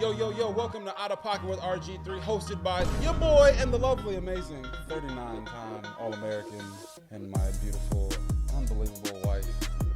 Yo, welcome to Out of Pocket with RGIII, hosted by your boy and the lovely, amazing 39-time All-American and my beautiful, unbelievable wife,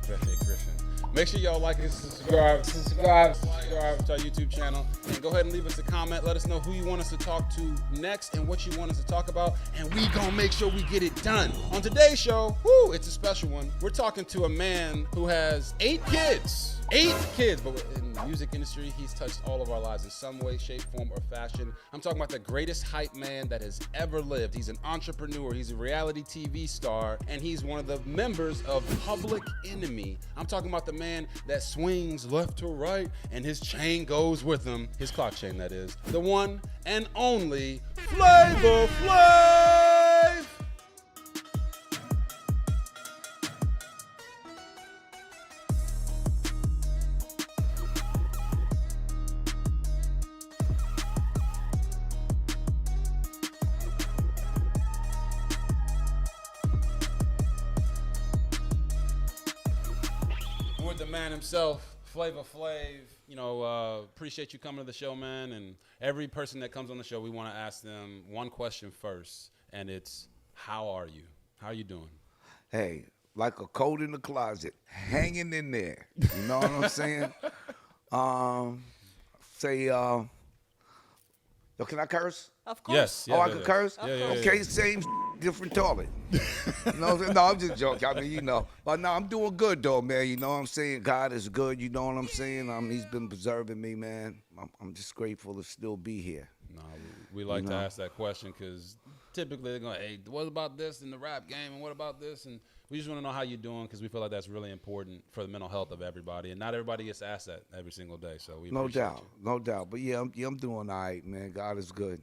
Bridget Griffin. Make sure y'all like and subscribe to our YouTube channel. And go ahead and leave us a comment. Let us know who you want us to talk to next and what you want us to talk about. And we gonna make sure we get it done. On today's show, it's a special one. We're talking to a man who has 8 kids. 8 kids, but in the music industry, he's touched all of our lives in some way, shape, form, or fashion. I'm talking about the greatest hype man that has ever lived. He's an entrepreneur, he's a reality TV star, and he's one of the members of Public Enemy. I'm talking about the man that swings left to right, and his chain goes with him, his clock chain that is, the one and only Flavor Flav! The man himself, Flavor Flav. Appreciate you coming to the show, man. And every person that comes on the show, we want to ask them one question first, and it's, how are you? How are you doing? Hey, like a coat in the closet, hanging in there. You know what I'm saying? Yo, can I curse? Of course. Yes. I can curse? Yeah. Okay, same different toilet. No, I'm just joking. I mean, But no, I'm doing good, though, man. You know what I'm saying? God is good. You know what I'm saying? He's been preserving me, man. I'm just grateful to still be here. No, we like to ask that question because typically they're going, hey, what about this in the rap game, and what about this? And we just want to know how you're doing because we feel like that's really important for the mental health of everybody. And not everybody gets asked that every single day, so we appreciate you. No doubt. But yeah, I'm doing all right, man. God is good.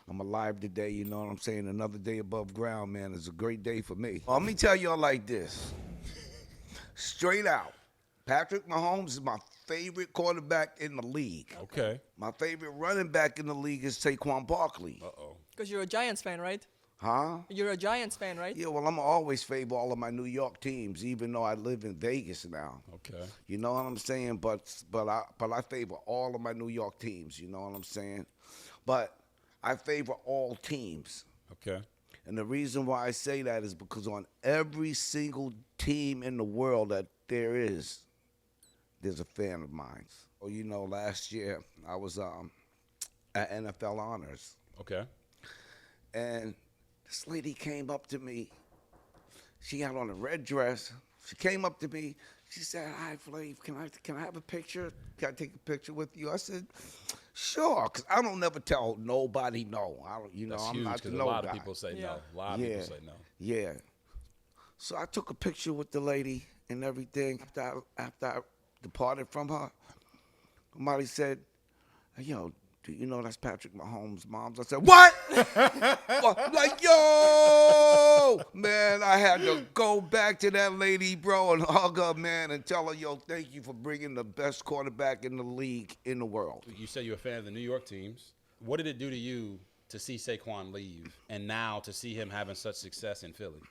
I'm alive today, you know what I'm saying? Another day above ground, man. It's a great day for me. Let me tell y'all like this. Straight out, Patrick Mahomes is my favorite quarterback in the league. Okay. My favorite running back in the league is Saquon Barkley. Uh-oh. Because you're a Giants fan, right? Huh? You're a Giants fan, right? Yeah, well, I'm always favor all of my New York teams, even though I live in Vegas now. Okay. You know what I'm saying? But I favor all of my New York teams. You know what I'm saying? But I favor all teams. Okay. And the reason why I say that is because on every single team in the world that there's a fan of mine. Oh, last year I was at NFL Honors. Okay. And this lady came up to me. She had on a red dress. She came up to me. She said, "Hi, Flav. Can I have a picture? Can I take a picture with you?" I said, "Sure," because I don't never tell nobody no. That's I'm huge, not the because no a lot guy. of people say Yeah. no. A lot of people say no. Yeah. So I took a picture with the lady and everything. After I departed from her, somebody said, "Hey, yo, do you know that's Patrick Mahomes' mom?" I said, "What?" Like, yo, man, I had to go back to that lady, bro, and hug her, man, and tell her, yo, thank you for bringing the best quarterback in the league in the world. You say you're a fan of the New York teams. What did it do to you to see Saquon leave and now to see him having such success in Philly?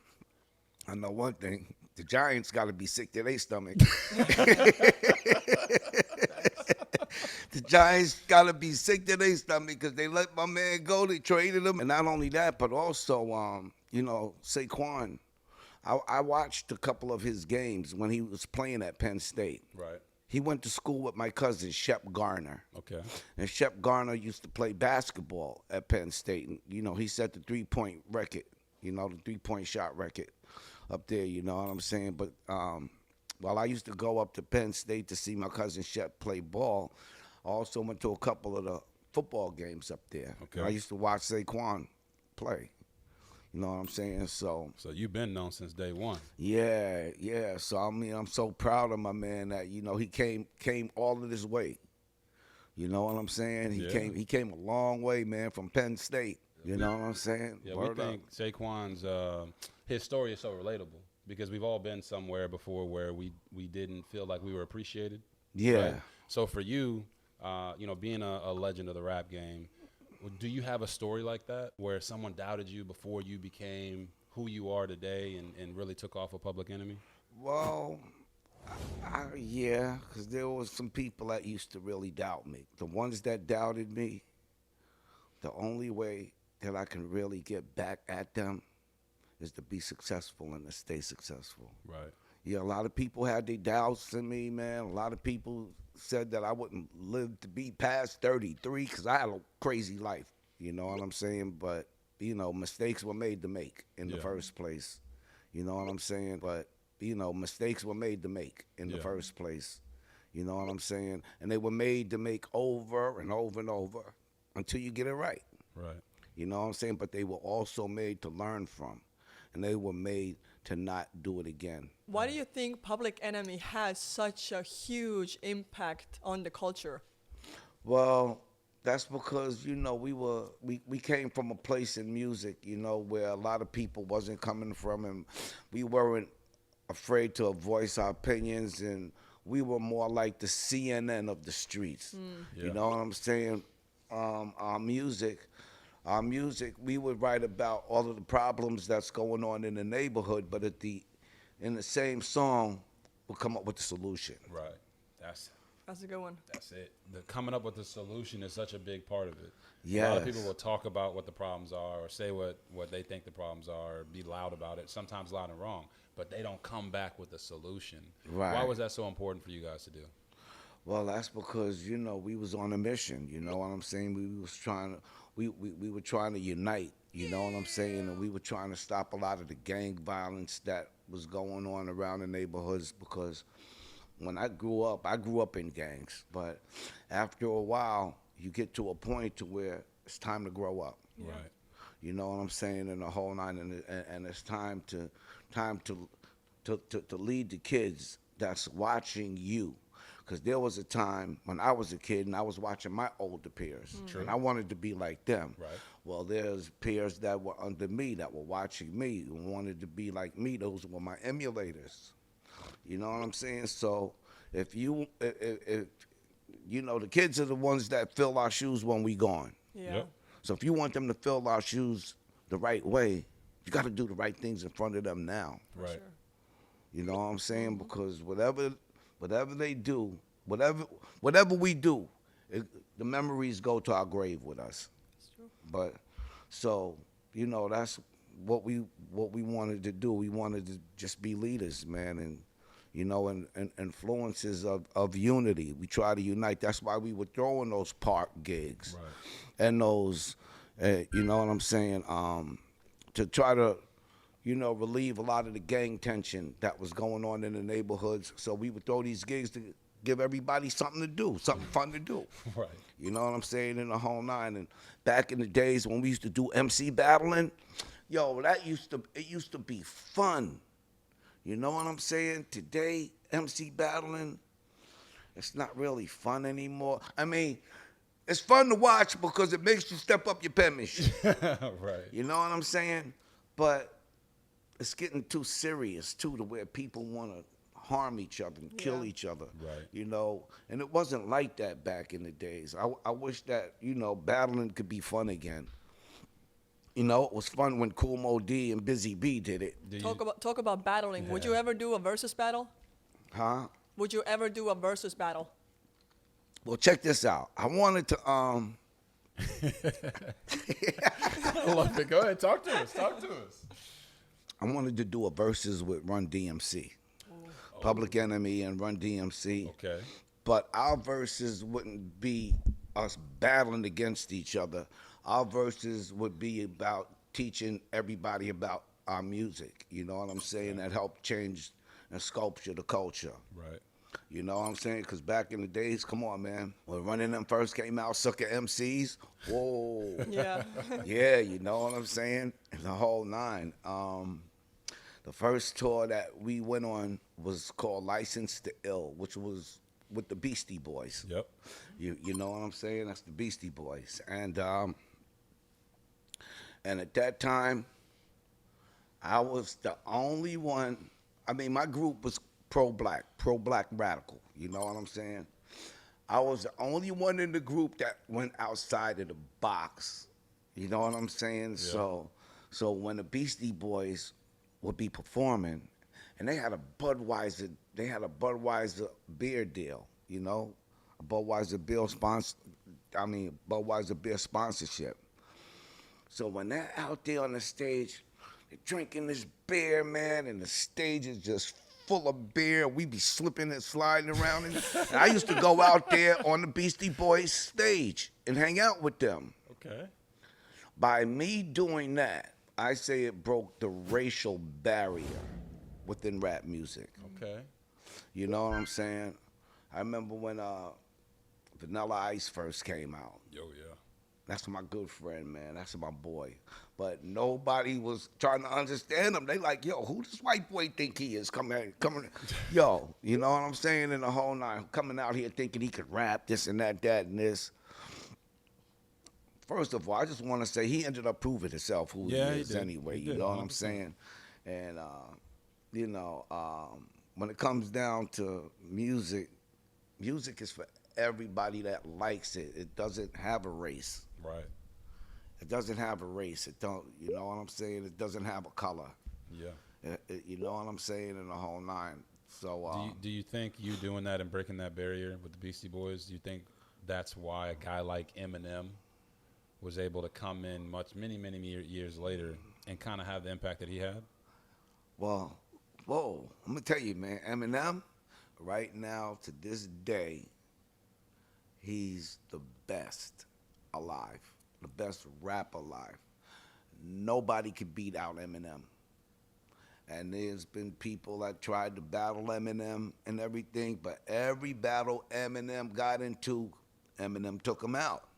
I know one thing. The Giants got to be sick to their stomach. The Giants got to be sick to their stomach because they let my man go. They traded him. And not only that, but also, Saquon, I watched a couple of his games when he was playing at Penn State. Right. He went to school with my cousin, Shep Garner. Okay. And Shep Garner used to play basketball at Penn State. And, he set the three-point record, the three-point shot record up there, you know what I'm saying? But while I used to go up to Penn State to see my cousin Shep play ball, I also went to a couple of the football games up there. Okay. I used to watch Saquon play. You know what I'm saying? So you've been known since day one. Yeah. So I'm so proud of my man that he came all of this way. You know what I'm saying? He came a long way, man, from Penn State. You know what I'm saying? Yeah, Word we think Saquon's his story is so relatable because we've all been somewhere before where we didn't feel like we were appreciated. Yeah. Right? So for you, being a legend of the rap game, do you have a story like that where someone doubted you before you became who you are today and really took off a Public Enemy? Well, Yeah, because there was some people that used to really doubt me. The ones that doubted me, the only way that I can really get back at them is to be successful and to stay successful. Right. Yeah, a lot of people had their doubts in me, man. A lot of people said that I wouldn't live to be past 33 because I had a crazy life. You know what I'm saying? But, mistakes were made to make in the first place. You know what I'm saying? But, mistakes were made to make in the first place. You know what I'm saying? And they were made to make over and over and over until you get it right. Right. You know what I'm saying? But they were also made to learn from. And they were made to not do it again. Why do you think Public Enemy has such a huge impact on the culture? Well, that's because, we came from a place in music, where a lot of people wasn't coming from, and we weren't afraid to voice our opinions, and we were more like the CNN of the streets. You know what I'm saying? Our music, we would write about all of the problems that's going on in the neighborhood, but in the same song, we'll come up with the solution. Right. That's a good one. That's it. Coming up with the solution is such a big part of it. Yes. A lot of people will talk about what the problems are or say what they think the problems are, or be loud about it, sometimes loud and wrong, but they don't come back with a solution. Right. Why was that so important for you guys to do? Well, that's because, we was on a mission, you know what I'm saying? We were trying to unite, you know what I'm saying? And we were trying to stop a lot of the gang violence that was going on around the neighborhoods, because when I grew up in gangs. But after a while, you get to a point to where it's time to grow up. Right. You know what I'm saying? And the whole nine, and it's time to lead the kids that's watching you. Because there was a time when I was a kid and I was watching my older peers. And I wanted to be like them. Right. Well, there's peers that were under me that were watching me and wanted to be like me. Those were my emulators. You know what I'm saying? So if the kids are the ones that fill our shoes when we gone. Yeah. Yep. So if you want them to fill our shoes the right way, you got to do the right things in front of them now. For Right. sure. You know what I'm saying? Because whatever they do, whatever we do, the memories go to our grave with us. It's true. But so that's what we wanted to do. We wanted to just be leaders, man, and and influences of unity. We try to unite. That's why we were throwing those park gigs, Right. and those, you know what I'm saying, to try to, relieve a lot of the gang tension that was going on in the neighborhoods. So we would throw these gigs to give everybody something to do, something fun to do. Right. You know what I'm saying, in the whole nine. And back in the days when we used to do MC battling, it used to be fun. You know what I'm saying? Today, MC battling, it's not really fun anymore. I mean, it's fun to watch because it makes you step up your penmanship. Right. You know what I'm saying? But it's getting too serious, too, to where people want to harm each other and kill each other. Right. And it wasn't like that back in the days. I wish that, battling could be fun again. It was fun when Cool Mo D and Busy B did it. Talk about battling. Would you ever do a versus battle? Huh? Would you ever do a versus battle? Well, check this out. I wanted to I love it. Go ahead. Talk to us. I wanted to do a versus with RUN DMC. Public Enemy and RUN DMC. Okay. But our verses wouldn't be us battling against each other. Our verses would be about teaching everybody about our music. You know what I'm saying? That helped change and sculpture the culture. Right. You know what I'm saying? Because back in the days, come on, man. When Running Them first came out, Sucker MCs, whoa. Yeah. Yeah, you know what I'm saying? The whole nine. The first tour that we went on was called License to Ill, which was with the Beastie Boys. Yep. You know what I'm saying? That's the Beastie Boys. And at that time, I was the only one. I mean, my group was pro-black radical. You know what I'm saying? I was the only one in the group that went outside of the box. You know what I'm saying? Yeah. So when the Beastie Boys would be performing and they had a Budweiser beer deal, you know, a Budweiser beer sponsorship. So when they're out there on the stage, they're drinking this beer, man, and the stage is just full of beer. We be slipping and sliding around. And I used to go out there on the Beastie Boys stage and hang out with them. Okay. By me doing that, I say it broke the racial barrier within rap music. Okay. You know what I'm saying? I remember when Vanilla Ice first came out. Yo, yeah. That's my good friend, man. That's my boy. But nobody was trying to understand him. They like, yo, who does white boy think he is coming? Yo, you know what I'm saying? In the whole nine, coming out here thinking he could rap this and that, and this. First of all, I just want to say he ended up proving himself who he is anyway. You know what I'm saying? And, you know, when it comes down to music, music is for everybody that likes it. It doesn't have a race. Right. It doesn't have a race. It don't, you know what I'm saying? It doesn't have a color. Yeah. You know what I'm saying? In the whole nine. So, Do you think you doing that and breaking that barrier with the Beastie Boys, do you think that's why a guy like Eminem was able to come in many years later and kind of have the impact that he had? Well, whoa, I'm going to tell you, man, Eminem, right now to this day, he's the best alive, the best rapper alive. Nobody could beat out Eminem. And there's been people that tried to battle Eminem and everything, but every battle Eminem got into, Eminem took him out.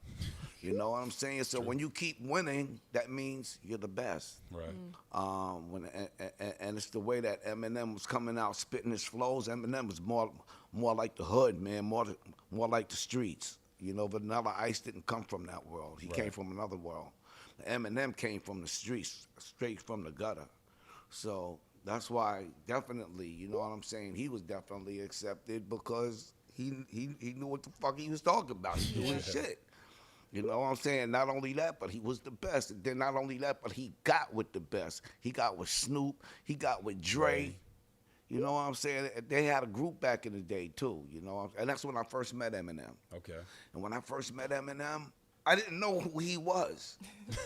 You know what I'm saying? So when you keep winning, that means you're the best. Right. And it's the way that Eminem was coming out, spitting his flows. Eminem was more like the hood, man, more like the streets. You know, Vanilla Ice didn't come from that world. He came from another world. Eminem came from the streets, straight from the gutter. So that's why, definitely, you know what I'm saying? He was definitely accepted because he knew what the fuck he was talking about. He knew his shit. You know what I'm saying? Not only that, but he was the best. And then not only that, but he got with the best. He got with Snoop. He got with Dre. Right. You know what I'm saying? They had a group back in the day, too. You know, and that's when I first met Eminem. Okay. And when I first met Eminem, I didn't know who he was.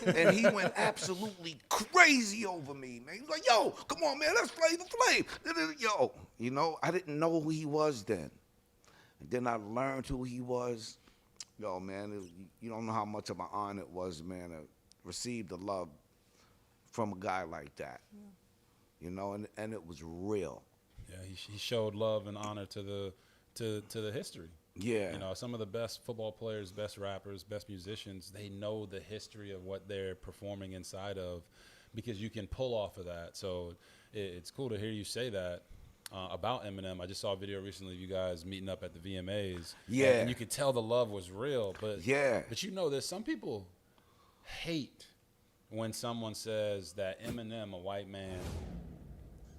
And he went absolutely crazy over me, man. He was like, yo, come on, man, that's Flavor Flav. Yo, you know, I didn't know who he was then. And then I learned who he was. Yo, man, you don't know how much of an honor it was, man, to receive the love from a guy like that. Yeah. You know, and it was real. Yeah, he showed love and honor to the history. Yeah. You know, some of the best football players, best rappers, best musicians, they know the history of what they're performing inside of because you can pull off of that. So it's cool to hear you say that. About Eminem, I just saw a video recently of you guys meeting up at the VMAs. Yeah. And you could tell the love was real. But But you know this, some people hate when someone says that Eminem, a white man,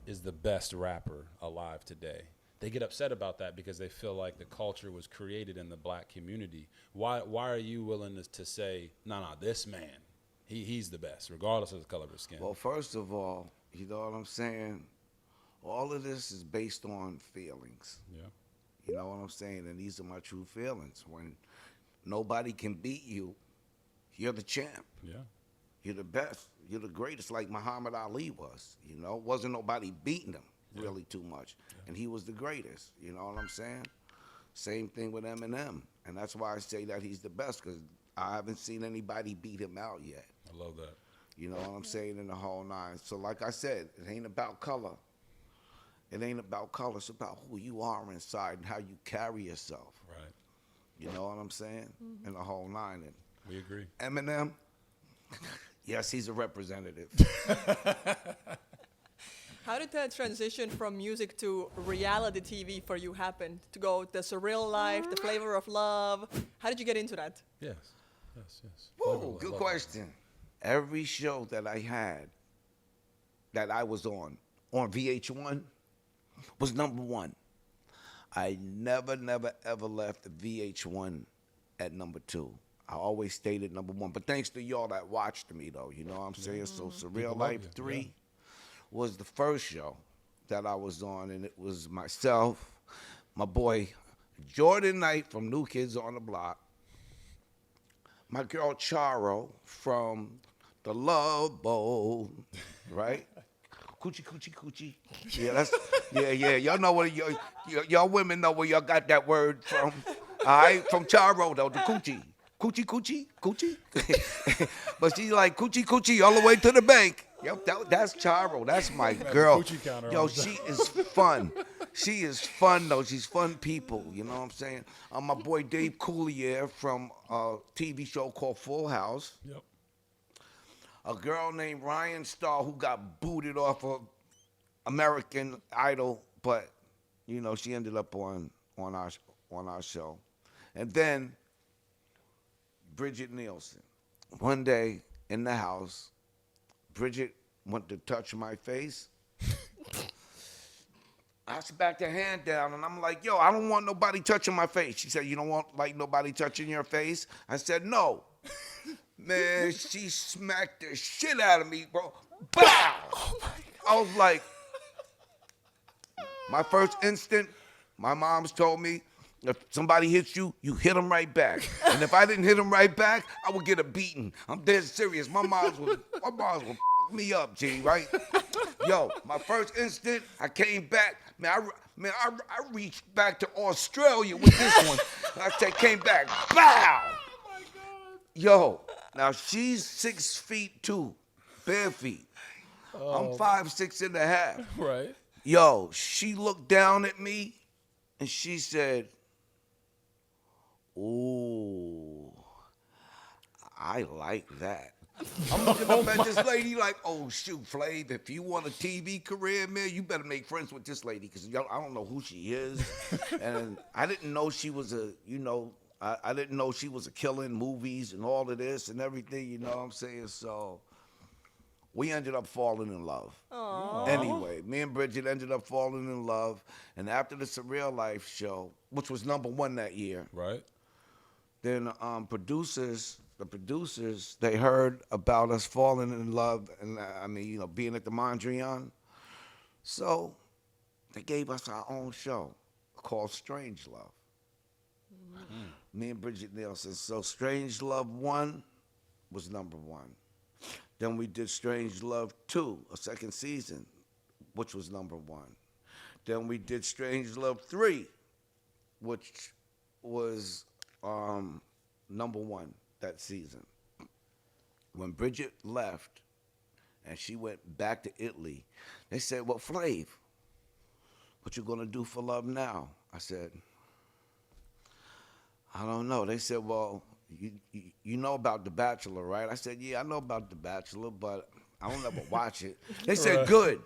is the best rapper alive today. They get upset about that because they feel like the culture was created in the black community. Why are you willing to say, no, this man, he's the best, regardless of the color of his skin? Well, first of all, you know what I'm saying? All of this is based on feelings. Yeah. You know what I'm saying? And these are my true feelings. When nobody can beat you, you're the champ. Yeah. You're the best. You're the greatest, like Muhammad Ali was. You know, wasn't nobody beating him really too much. Yeah. And he was the greatest. You know what I'm saying? Same thing with Eminem. And that's why I say that he's the best, because I haven't seen anybody beat him out yet. I love that. You know what I'm saying? In the whole nine. So like I said, it ain't about color. It ain't about color. It's about who you are inside and how you carry yourself. Right. You know what I'm saying? Mm-hmm. In the whole nine. And we agree. Eminem, yes, he's a representative. How did that transition from music to reality TV for you happen? To go the surreal life, the flavor of love. How did you get into that? Yes. Whoa, good question. Every show that I had, that I was on VH1, was number one. I never, ever left the VH1 at number two. I always stayed at number one. But thanks to y'all that watched me, though, you know what I'm saying? So Surreal Life 3 was the first show. that I was on, and it was myself, my boy Jordan Knight from New Kids on the Block, my girl Charo from the Love Bowl, right? Coochie, coochie, coochie. Yeah. Y'all know where y'all women know where y'all got that word from. All right, from Charo though, the coochie. Coochie, coochie, coochie. But she's like coochie, coochie all the way to the bank. Yo, that's Charo. That's my girl. Yo, she is fun. She is fun though. She's fun people. You know what I'm saying? My boy Dave Coulier from a TV show called Full House. Yep. A girl named Ryan Starr who got booted off of American Idol, but you know she ended up on our show. And then Bridget Nielsen. One day in the house, Bridget went to touch my face. I smacked her hand down, and I'm like, yo, I don't want nobody touching my face. She said, you don't want like nobody touching your face? I said, no. Man, she smacked the shit out of me, bro. Bow! Oh my God. I was like, my first instant, my mom's told me, if somebody hits you, you hit them right back. And if I didn't hit them right back, I would get a beating. I'm dead serious. My mom's would fuck me up, G, right? Yo, my first instant, I came back. I reached back to Australia with this one. I said, came back, bow! Oh my God. Yo, now she's 6'2", bare feet. I'm 5'6.5". Right. Yo, she looked down at me and she said, ooh, I like that. I'm looking up at this lady like, oh, shoot, Flav, if you want a TV career, man, you better make friends with this lady because I don't know who she is. And I didn't know she was I didn't know she was a killer in movies and all of this and everything, you know what I'm saying? So we ended up falling in love. Aww. Anyway, me and Bridget ended up falling in love. And after the Surreal Life show, which was #1 that year, right? Then the producers, they heard about us falling in love and, being at the Mondrian. So they gave us our own show called Strange Love. Mm-hmm. Me and Bridget Nielsen. So Strange Love 1 was #1. Then we did Strange Love 2, a second season, which was #1. Then we did Strange Love 3, which was #1 that season. When Bridget left and she went back to Italy, they said, well, Flav, what you gonna do for love now? I said, I don't know. They said, well, you know about The Bachelor, right? I said, yeah, I know about The Bachelor, but I don't ever watch it. They said, good.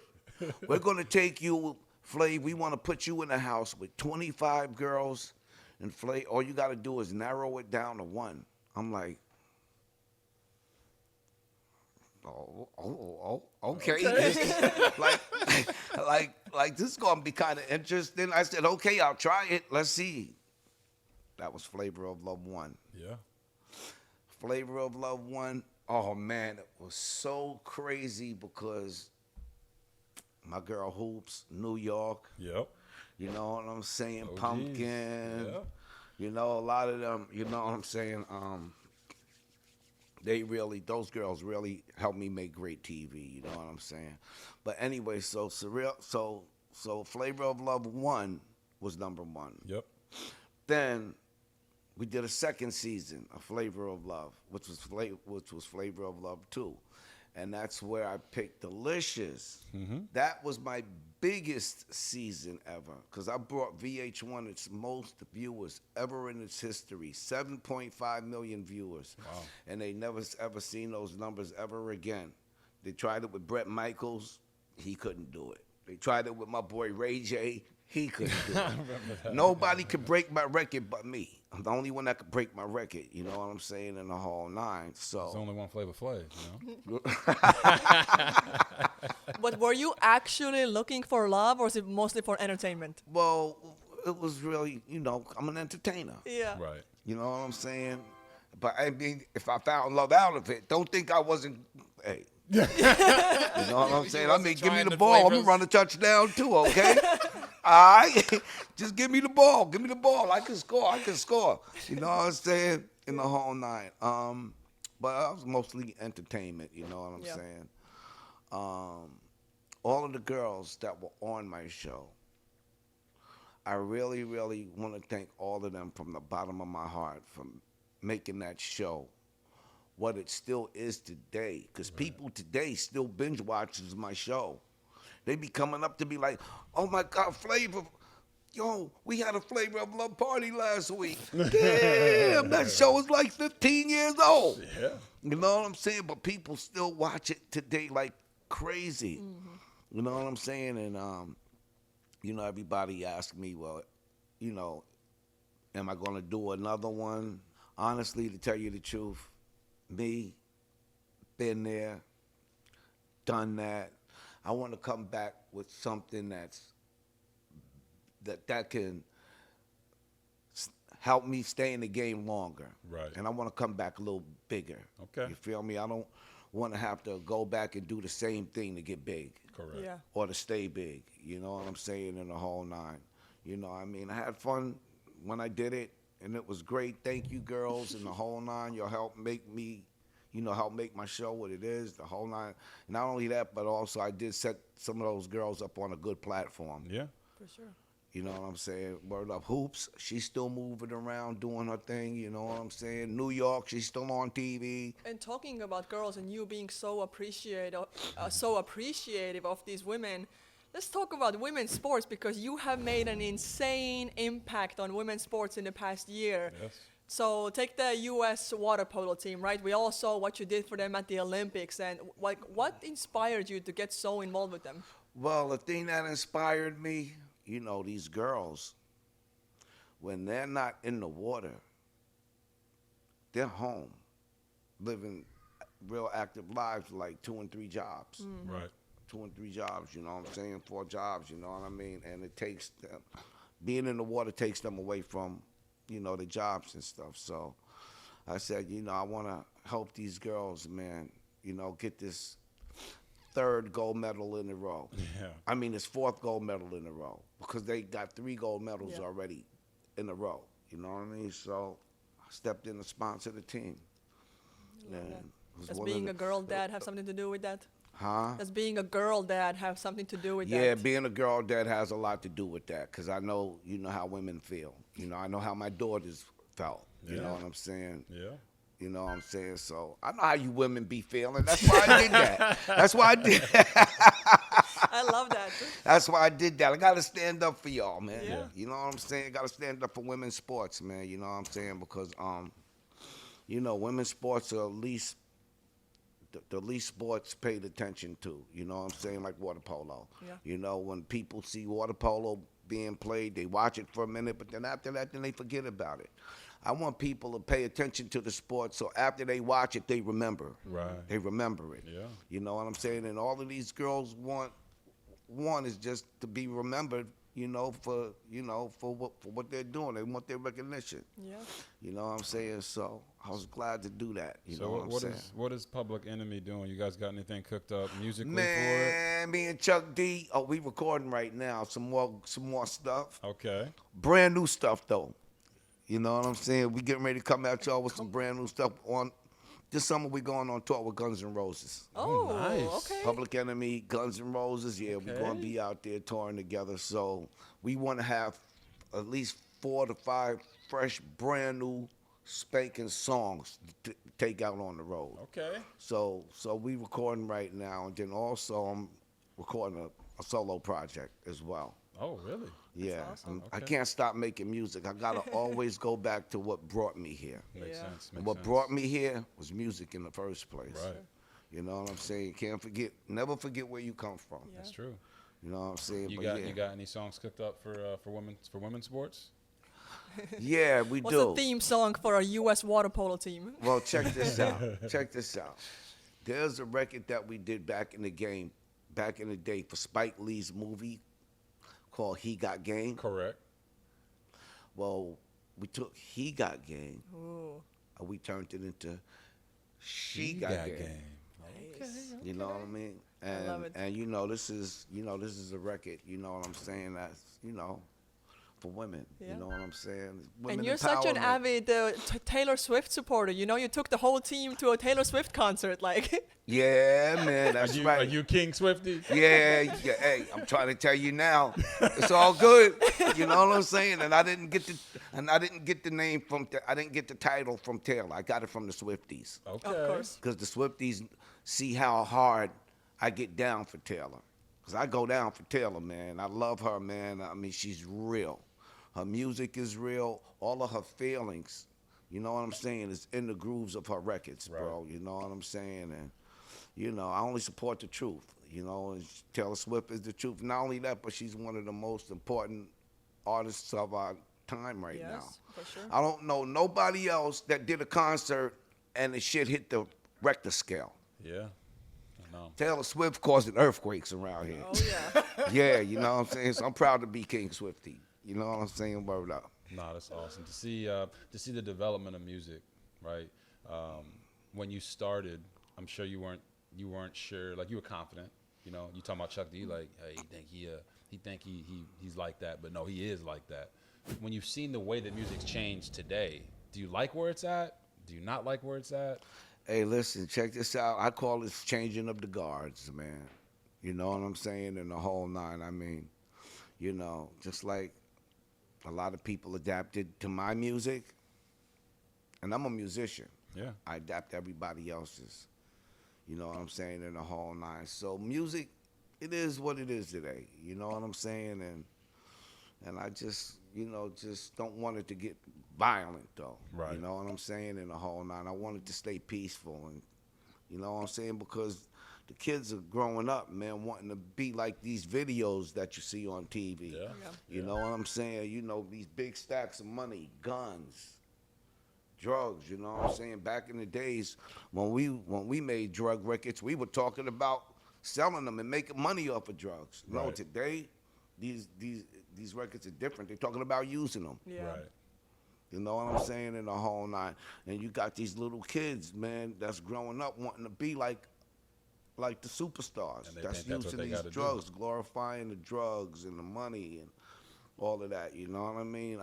We're gonna take you, Flav, we wanna put you in a house with 25 girls, and Flav, all you gotta do is narrow it down to 1. I'm like, okay. like this is gonna be kind of interesting. I said, okay, I'll try it. Let's see. That was Flavor of Love 1. Yeah. Flavor of Love 1. Oh man, it was so crazy because my girl Hoops, New York. Yep. You know what I'm saying? OGs. Pumpkin. Yeah. You know, a lot of them, you know what I'm saying? Those girls really helped me make great TV, you know what I'm saying? But anyway, so Flavor of Love 1 was #1. Yep. Then we did a second season of Flavor of Love, which was Flavor of Love 2. And that's where I picked Delicious. Mm-hmm. That was my biggest season ever because I brought VH1 its most viewers ever in its history, 7.5 million viewers. Wow. And they never ever seen those numbers ever again. They tried it with Bret Michaels. He couldn't do it. They tried it with my boy Ray J. He couldn't do it. Nobody could break my record but me. I'm the only one that could break my record, you know what I'm saying, in the whole 9. So there's only one Flavor Flav, you know? But were you actually looking for love, or is it mostly for entertainment? Well, it was really, I'm an entertainer. Yeah. Right. You know what I'm saying? But I mean, if I found love out of it, don't think I wasn't, hey, You know what I'm saying? I mean, give me the ball. I'm going to run a touchdown too, okay? All right? Just give me the ball. Give me the ball. I can score. I can score. You know what I'm saying? In the whole nine. But I was mostly entertainment, you know what I'm saying? All of the girls that were on my show, I really, really want to thank all of them from the bottom of my heart for making that show what it still is today. Because people today still binge watches my show. They be coming up to me like, oh my God, Flavor, yo, we had a Flavor of Love party last week. Damn, that show is like 15 years old. Yeah. You know what I'm saying? But people still watch it today like crazy. You know what I'm saying? And, you know, everybody asked me, well, you know, am I going to do another one? Honestly, to tell you the truth, me, been there, done that. I want to come back with something that can help me stay in the game longer. Right. And I want to come back a little bigger. Okay. You feel me? I don't want to have to go back and do the same thing to get big. Correct. Yeah. Or to stay big. You know what I'm saying? In the whole nine. You know, I mean, I had fun when I did it, and it was great. Thank you, girls, and the whole nine. You'll help make me, you know, help make my show what it is, the whole nine. Not only that, but also I did set some of those girls up on a good platform. Yeah. For sure. You know what I'm saying? Word up. Hoops, she's still moving around, doing her thing. You know what I'm saying? New York, she's still on TV. And talking about girls and you being so appreciative of these women, let's talk about women's sports, because you have made an insane impact on women's sports in the past year. Yes. So take the U.S. Water Polo Team, right? We all saw what you did for them at the Olympics, and what inspired you to get so involved with them? Well, the thing that inspired me, you know, these girls, when they're not in the water, they're home, living real active lives, like 2 and 3 jobs. Right. 2 and 3 jobs, you know what I'm saying? 4 jobs, you know what I mean? And it takes them, being in the water takes them away from, you know, the jobs and stuff. So I said, you know, I want to help these girls, man, you know, get this 3rd gold medal in a row. Yeah. I mean, it's 4th gold medal in a row, because they got 3 gold medals already in a row. You know what I mean? So I stepped in to sponsor the team. And Does being a girl dad have something to do with that? Huh? Does being a girl dad have something to do with that? Yeah, being a girl dad has a lot to do with that, because I know, you know, how women feel. You know, I know how my daughters felt. You know what I'm saying? Yeah. You know what I'm saying? So I know how you women be feeling. That's why I did that. That's why I did I love that. That's why I did that. I got to stand up for y'all, man. Yeah. You know what I'm saying? Got to stand up for women's sports, man. You know what I'm saying? Because, you know, women's sports are the least sports paid attention to. You know what I'm saying? Like water polo. Yeah. You know, when people see water polo being played, they watch it for a minute, but then after that, then they forget about it. I want people to pay attention to the sport, so after they watch it, they remember. Right. They remember it. Yeah. You know what I'm saying? And all of these girls want is just to be remembered, you know, for what they're doing. They want their recognition. Yeah. You know what I'm saying? So I was glad to do that. You know what I'm saying? What is Public Enemy doing? You guys got anything cooked up musically Man, me and Chuck D, we recording right now some more stuff. for it? Okay. Brand new stuff though. You know what I'm saying? We getting ready to come at y'all with some brand new stuff. On this summer, we going on tour with Guns N' Roses. Oh, nice. okay. Public Enemy, Guns N' Roses. Yeah, we're going to be out there touring together. So we want to have at least 4 to 5 fresh, brand new, spanking songs to take out on the road. Okay. So we recording right now, and then also I'm recording a solo project as well. Oh, really? Yeah, awesome. I Okay. can't stop making music. I gotta always go back to what brought me here. Makes Yeah. sense. And Makes what sense. brought me here was music in the first place. Right. You know what I'm saying? Never forget where you come from. Yeah. That's true. You know what I'm saying? You But got yeah. you got any songs cooked up for women's sports? Yeah, we What's do. the theme song for our U.S. Water Polo Team? Well, check this out. Check this out. There's a record that we did back in the day for Spike Lee's movie called He Got Game. Correct. Well, we took He Got Game Ooh. and we turned it into She Got Game. You know what I mean? And, I love it. And this is a record. You know what I'm saying? That's for women. Yeah. You know what I'm saying? Women And you're such an empowerment. avid Taylor Swift supporter. You took the whole team to a Taylor Swift concert. Like, Yeah, man, that's right. Are you King Swifty? Yeah, hey, I'm trying to tell you now, it's all good. You know what I'm saying? And I didn't get the name I didn't get the title from Taylor. I got it from the Swifties. Okay. of course. Because the Swifties see how hard I get down for Taylor. Because I go down for Taylor, man. I love her, man. I mean, she's real. Her music is real. All of her feelings, you know what I'm saying, is in the grooves of her records, bro. Right. You know what I'm saying? And, I only support the truth. And Taylor Swift is the truth. Not only that, but she's one of the most important artists of our time right now. Yes, for sure. I don't know nobody else that did a concert and the shit hit the Richter scale. Yeah. I know. Taylor Swift causing earthquakes around here. Oh, yeah. Yeah, you know what I'm saying? So I'm proud to be King Swifty. You know what I'm saying? Word up. No, that's awesome to see the development of music, right? When you started, I'm sure you weren't sure, like you were confident. You talking about Chuck D, like, hey, he think he's like that, but no, he is like that. When you've seen the way that music's changed today, do you like where it's at? Do you not like where it's at? Hey, listen, check this out. I call this changing of the guards, man. You know what I'm saying? And the whole nine. I mean, just like a lot of people adapted to my music, and I'm a musician. Yeah. I adapt everybody else's. You know what I'm saying? In the whole nine. So music, it is what it is today. You know what I'm saying? And I just, just don't want it to get violent, though. Right. You know what I'm saying? In the whole nine. I want it to stay peaceful. And you know what I'm saying? Because the kids are growing up, man, wanting to be like these videos that you see on TV. Yeah. You know what I'm saying? These big stacks of money, guns, drugs, you know what I'm saying? Back in the days when we made drug records, we were talking about selling them and making money off of drugs. No, Right. today these records are different. They're talking about using them. Yeah. Right. You know what I'm saying? In the whole nine. And you got these little kids, man, that's growing up wanting to be like the superstars. And they That's think that's using what they these gotta drugs, glorifying the drugs and the money and all of that. You know what I mean?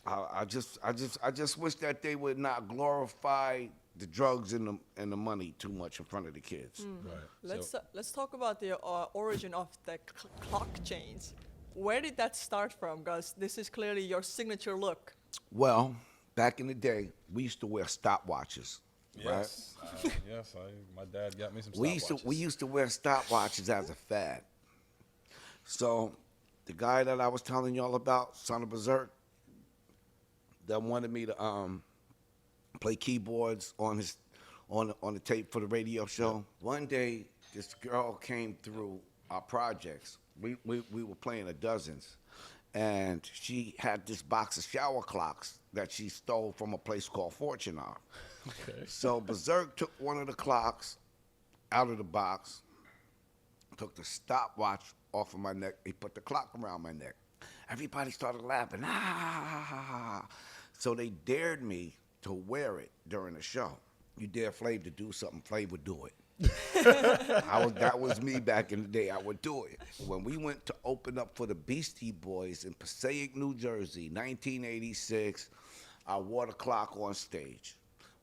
I just wish that they would not glorify the drugs and the money too much in front of the kids. Right. Let's talk about the origin of the clock chains. Where did that start from, Gus? This is clearly your signature look. Well, back in the day, we used to wear stopwatches. Yes. Yes. My dad got me some We stopwatches. used to wear stopwatches as a fad. So the guy that I was telling y'all about, Son of Berserk, that wanted me to play keyboards on the tape for the radio show. One day, this girl came through our projects. We were playing a dozens, and she had this box of shower clocks that she stole from a place called Fortunar. Okay. So Berserk took one of the clocks out of the box, took the stopwatch off of my neck. He put the clock around my neck. Everybody started laughing. Ah! So they dared me to wear it during the show. You dare Flav to do something, Flav would do it. That was me back in the day. I would do it. When we went to open up for the Beastie Boys in Passaic, New Jersey, 1986, I wore the clock on stage.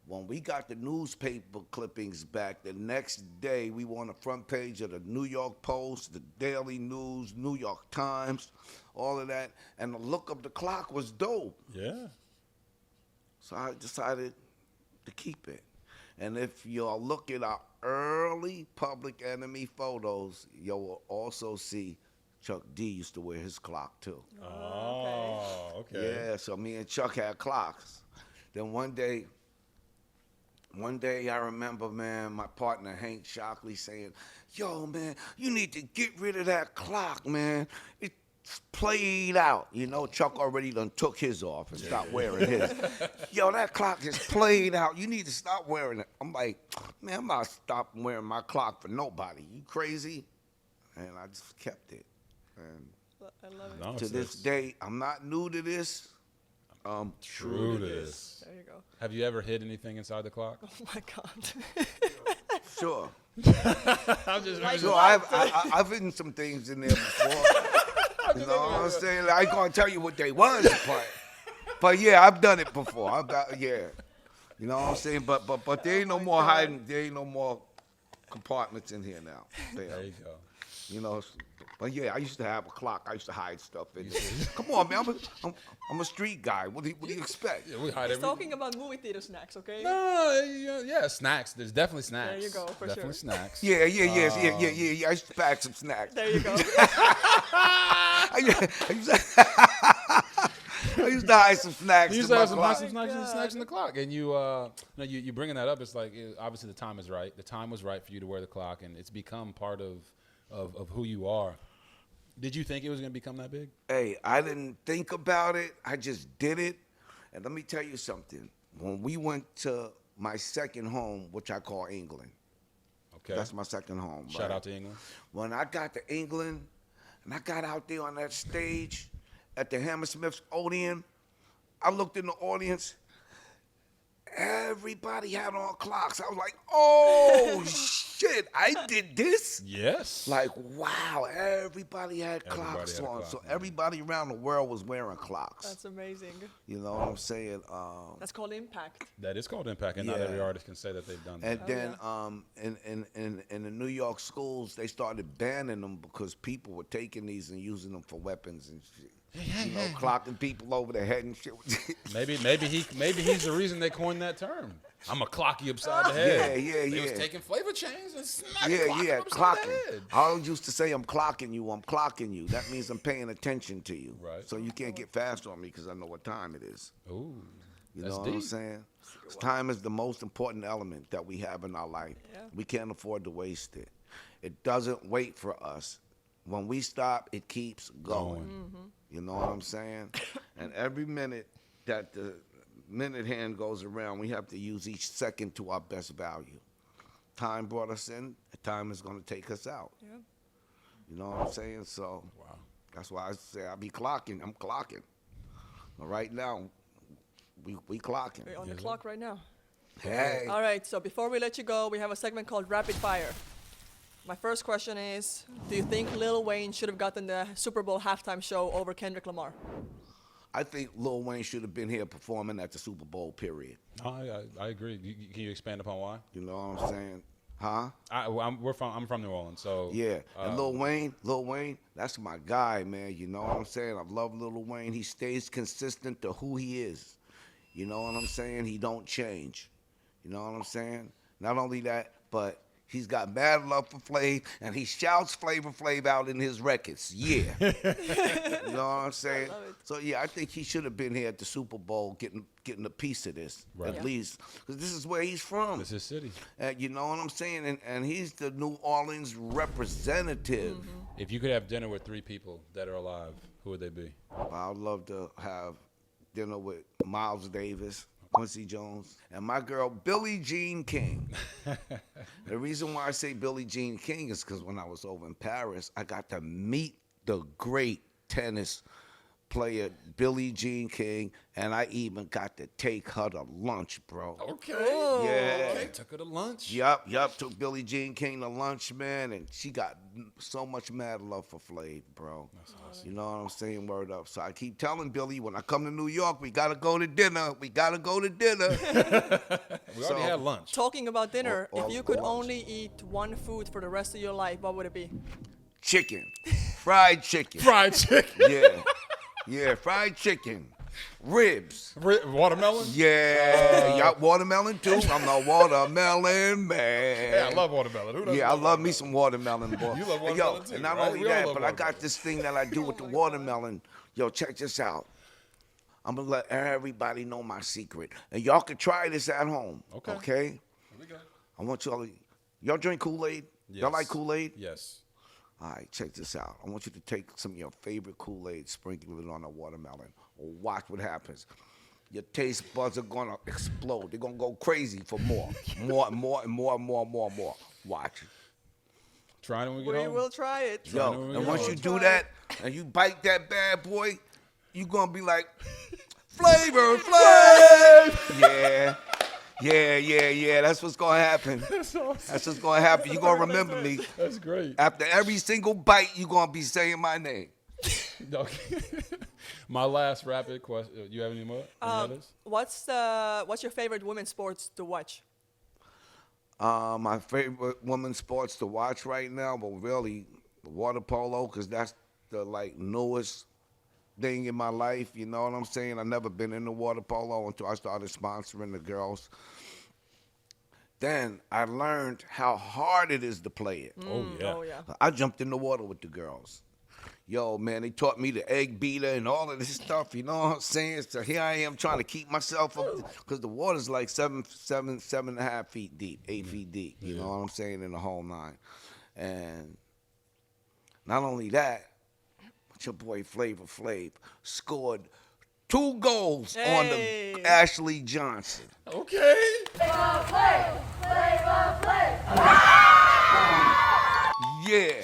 When we got the newspaper clippings back, the next day we were on the front page of the New York Post, the Daily News, New York Times, all of that. And the look of the clock was dope. Yeah. So I decided to keep it. And if y'all look at our early Public Enemy photos, you'll also see Chuck D used to wear his clock too. Oh, okay. Yeah, so me and Chuck had clocks. Then one day I remember, man, my partner Hank Shockley saying, yo, man, you need to get rid of that clock, man. It's played out. Chuck already done took his off and stopped wearing his. Yo, that clock is played out. You need to stop wearing it. I'm like, man, I'm not stopping wearing my clock for nobody. You crazy? And I just kept it. And I love it. No, to this day, I'm not new to this. True this. There you go. Have you ever hid anything inside the clock? Oh my God. Sure. I'm just Like So what? I've hidden some things in there before. You know what I'm saying? I ain't gonna tell you what they was, but yeah, I've done it before. Yeah. You know what I'm saying? But there ain't no more hiding. There ain't no more compartments in here now. There you go. You know, but yeah, I used to have a clock. I used to hide stuff in there. Come on, man. I'm a street guy. What do you expect? Yeah, we hide He's everything. talking about movie theater snacks, okay? No, yeah, snacks. There's definitely snacks. There you go, for definitely sure. snacks. Yeah. I used to pack some snacks. There you go. I used to hide some snacks. You used in to my have some clock. snacks in the clock, and you bringing that up. It's like obviously the time is right. The time was right for you to wear the clock, and it's become part of who you are. Did you think it was going to become that big? Hey, I didn't think about it. I just did it. And let me tell you something. When we went to my second home, which I call England. Okay. That's my second home. Shout out to England. When I got to England and I got out there on that stage at the Hammersmith's Odeon, I looked in the audience. Everybody had on clocks. I was like, oh, shit, I did this? Yes. Like, wow, everybody had clocks had a on. clock, So man. everybody around the world was wearing clocks. That's amazing. You know what I'm saying? That's called impact. That is called impact, and not Yeah. every artist can say that they've done And that. then in the New York schools, they started banning them because people were taking these and using them for weapons and shit. You know, clocking people over the head and shit. Maybe he's the reason they coined that term. I'm gonna clock you upside the head. Yeah. They was taking flavor chains and smacking Yeah, upside the clocking. head. I always used to say, I'm clocking you. That means I'm paying attention to you. Right. So you can't get fast on me because I know what time it is. Ooh, You that's know what deep. I'm saying? Time is the most important element that we have in our life. Yeah. We can't afford to waste it. It doesn't wait for us. When we stop, it keeps going. You know what I'm saying? And every minute that the minute hand goes around, we have to use each second to our best value. Time brought us in. Time is going to take us out. Yeah. You know what I'm saying? So Wow. that's why I say I be clocking. I'm clocking. But right now, we clocking. We're on the clock right now. Hey. All right, so before we let you go, we have a segment called Rapid Fire. My first question is, do you think Lil Wayne should have gotten the Super Bowl halftime show over Kendrick Lamar? I think Lil Wayne should have been here performing at the Super Bowl, period. I agree. Can you expand upon why? You know what I'm saying? Huh? I'm from New Orleans, so Yeah. And Lil Wayne, that's my guy, man. You know what I'm saying? I love Lil Wayne. He stays consistent to who he is. You know what I'm saying? He don't change. You know what I'm saying? Not only that, but he's got mad love for Flav, and he shouts Flavor Flav out in his records. Yeah. You know what I'm saying? love it. So, yeah, I think he should have been here at the Super Bowl getting a piece of this, Right. at Yeah. least. Because this is where he's from. it's his city. You know what I'm saying? And he's the New Orleans representative. If you could have dinner with 3 people that are alive, who would they be? I'd love to have dinner with Miles Davis, Quincy Jones, and my girl, Billie Jean King. The reason why I say Billie Jean King is because when I was over in Paris, I got to meet the great tennis player, Billie Jean King, and I even got to take her to lunch, bro. Okay. Yeah. Okay. Took her to lunch. Yup. Took Billie Jean King to lunch, man, and she got so much mad love for Flav, bro. That's awesome. You know what I'm saying? Word up. So I keep telling Billy, when I come to New York, we gotta go to dinner. We already had lunch. Talking about dinner, Or- if you could or- only eat one food for the rest of your life, what would it be? Chicken, fried chicken. Fried chicken. Yeah, fried chicken, ribs. Watermelon. Yeah, watermelon too. I'm the watermelon man. Yeah, I love watermelon. Who doesn't Yeah, I love me some watermelon, boy. You love Hey, watermelon too, and not right? only We all that, love but I got watermelon. this thing that I do with the watermelon. Yo, check this out. I'm gonna let everybody know my secret, and y'all can try this at home. Okay. Okay. Here we go. I want y'all drink Kool-Aid? Y'all like Kool-Aid? Yes. All right, check this out. I want you to take some of your favorite Kool-Aid, sprinkle it on a watermelon, or watch what happens. Your taste buds are gonna explode. They're gonna go crazy for more. More. Watch it. Try it when we get We home. will try it. Try it when Yo, we and get once home. you do that and you bite that bad boy, you gonna be like, Flavor Flav. Yeah. That's what's gonna happen. That's awesome. That's what's gonna happen. You gonna remember me. That's great. After every single bite, you gonna be saying my name. Okay. My last rapid question. You have any more? Any others? What's your favorite women's sports to watch? My favorite women's sports to watch right now, but really water polo, because that's the newest thing in my life. You know what I'm saying? I've never been into water polo until I started sponsoring the girls. Then I learned how hard it is to play it. Oh yeah. Oh yeah. I jumped in the water with the girls. Yo, man, they taught me the egg beater and all of this stuff, you know what I'm saying? So here I am trying to keep myself up, because the water's like 7.5 feet deep, 8 feet deep, you know what I'm saying, in the whole nine. And not only that, but your boy Flavor Flav scored 2 goals on the Ashley Johnson. Okay. Yeah.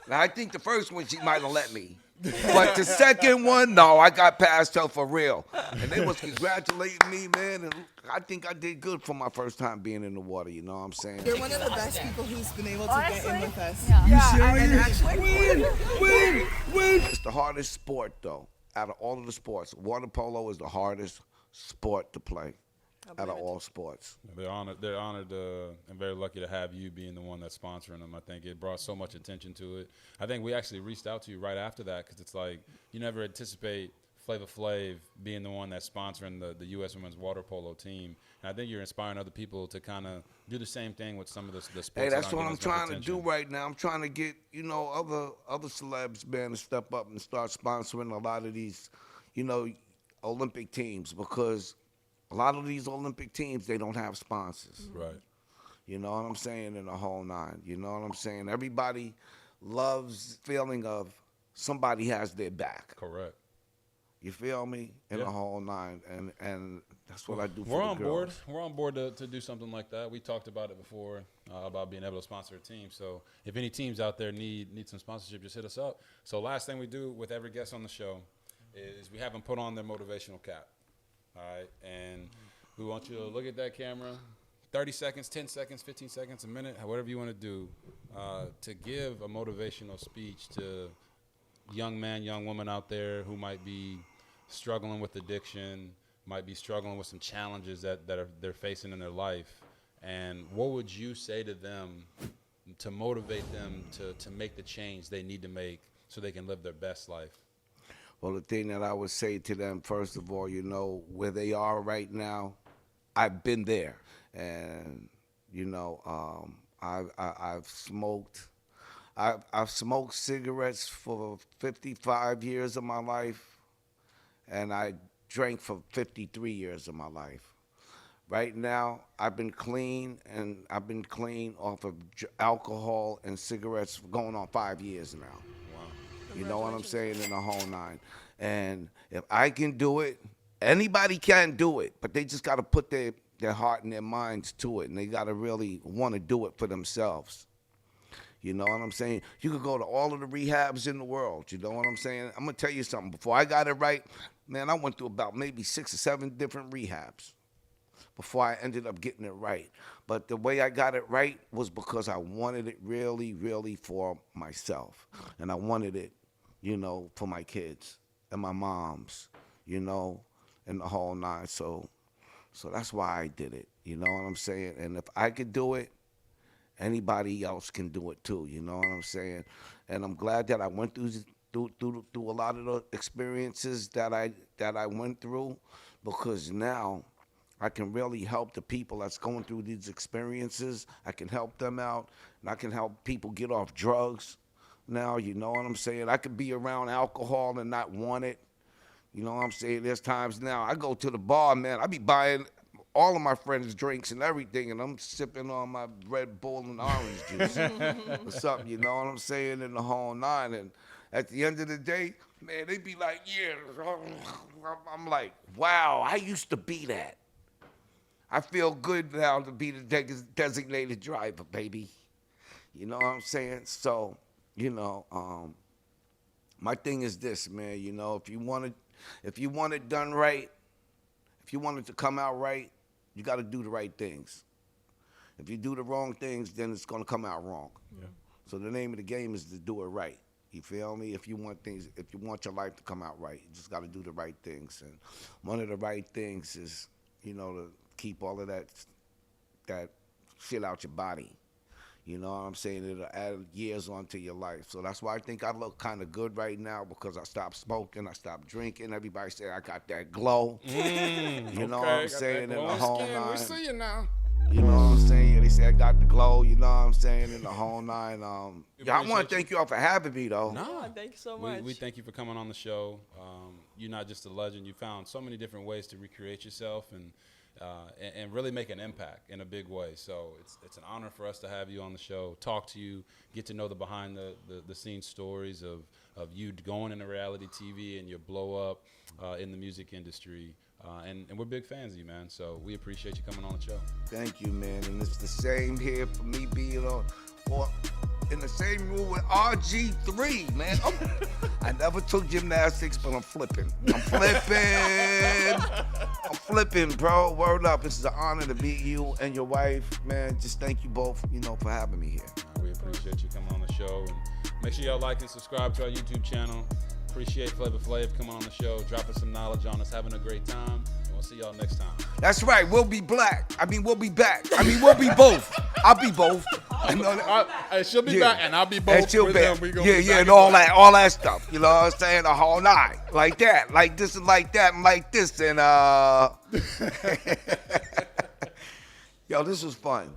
Now, I think the first one she might have let me. But the second one, no, I got past her for real. And they was congratulating me, man. And I think I did good for my first time being in the water, you know what I'm saying? You're one of the best people who's been able to get in with us. Win. It's the hardest sport, though, out of all of the sports. Water polo is the hardest sport to play out of all sports. They're honored and very lucky to have you being the one that's sponsoring them. I think it brought so much attention to it. I think we actually reached out to you right after that, because it's like you never anticipate Flavor Flav being the one that's sponsoring the U.S. Women's Water Polo Team. And I think you're inspiring other people to kind of do the same thing with some of the sports. Hey, that's what I'm trying to do right now. I'm trying to get, other celebs, man, to step up and start sponsoring a lot of these, Olympic teams, because a lot of these Olympic teams, they don't have sponsors. Right. You know what I'm saying? In the whole nine. You know what I'm saying? Everybody loves the feeling of somebody has their back. Correct. You feel me? In the whole nine. And that's what I do for We're the on girls. board. We're on board to do something like that. We talked about it before, about being able to sponsor a team. So if any teams out there need some sponsorship, just hit us up. So last thing we do with every guest on the show is we have them put on their motivational cap. All right, and we want you to look at that camera, 30 seconds, 10 seconds, 15 seconds, a minute, whatever you want to do, to give a motivational speech to young man, young woman out there who might be struggling with addiction, might be struggling with some challenges that they're facing in their life. And what would you say to them to motivate them to make the change they need to make so they can live their best life? Well, the thing that I would say to them, first of all, where they are right now, I've been there. And, I've smoked cigarettes for 55 years of my life, and I drank for 53 years of my life. Right now, I've been clean off of alcohol and cigarettes for going on 5 years now. You know what I'm saying? In the whole nine. And if I can do it, anybody can do it, but they just got to put their heart and their minds to it, and they got to really want to do it for themselves. You know what I'm saying? You could go to all of the rehabs in the world. You know what I'm saying? I'm going to tell you something. Before I got it right, man, I went through about maybe 6 or 7 different rehabs before I ended up getting it right. But the way I got it right was because I wanted it really, really for myself. And I wanted it, for my kids and my moms, and the whole nine. So that's why I did it. You know what I'm saying? And if I could do it, anybody else can do it too. You know what I'm saying? And I'm glad that I went through a lot of the experiences that I went through, because now I can really help the people that's going through these experiences. I can help them out, and I can help people get off drugs. Now, you know what I'm saying? I could be around alcohol and not want it. You know what I'm saying? There's times now I go to the bar, man. I be buying all of my friends drinks and everything, and I'm sipping on my Red Bull and orange juice or something. You know what I'm saying? In the whole nine. And at the end of the day, man, they be like, yeah. I'm like, wow, I used to be that. I feel good now to be the designated driver, baby. You know what I'm saying? So, my thing is this, man. If you want to If you want it done right, if you want it to come out right, you got to do the right things. If you do the wrong things, then it's going to come out wrong. Yeah. So the name of the game is to do it right. You feel me? If you want your life to come out right, you just got to do the right things. And one of the right things is, to keep all of that shit out your body. You know what I'm saying? It'll add years onto your life. So that's why I think I look kind of good right now, because I stopped smoking, I stopped drinking. Everybody say I got that glow. You know what I'm saying? In the whole nine. We see you now. You know what I'm saying? Yeah, they say I got the glow, you know what I'm saying, in the whole nine. I want to thank you all for having me, though. No, thank you so much. We thank you for coming on the show. You're not just a legend. You found so many different ways to recreate yourself and really make an impact in a big way. So it's an honor for us to have you on the show, talk to you, get to know the behind the scenes stories of you going into reality TV and your blow up in the music industry. And we're big fans of you, man. So we appreciate you coming on the show. Thank you, man. And it's the same here for me being on, or in the same room with RGIII, man. I never took gymnastics, but I'm flipping. I'm flipping, bro. Word up. It's an honor to meet you and your wife, man. Just thank you both, for having me here. We appreciate you coming on the show. And make sure y'all like and subscribe to our YouTube channel. Appreciate Flavor Flav coming on the show, dropping some knowledge on us, having a great time. And we'll see y'all next time. That's right. We'll be black. We'll be back. We'll be both. I'll be both. She'll be back, and I'll be both. And she'll be back. And all that stuff. You know what I'm saying? The whole nine. Like that. Like this and like that and like this. And, yo, this was fun.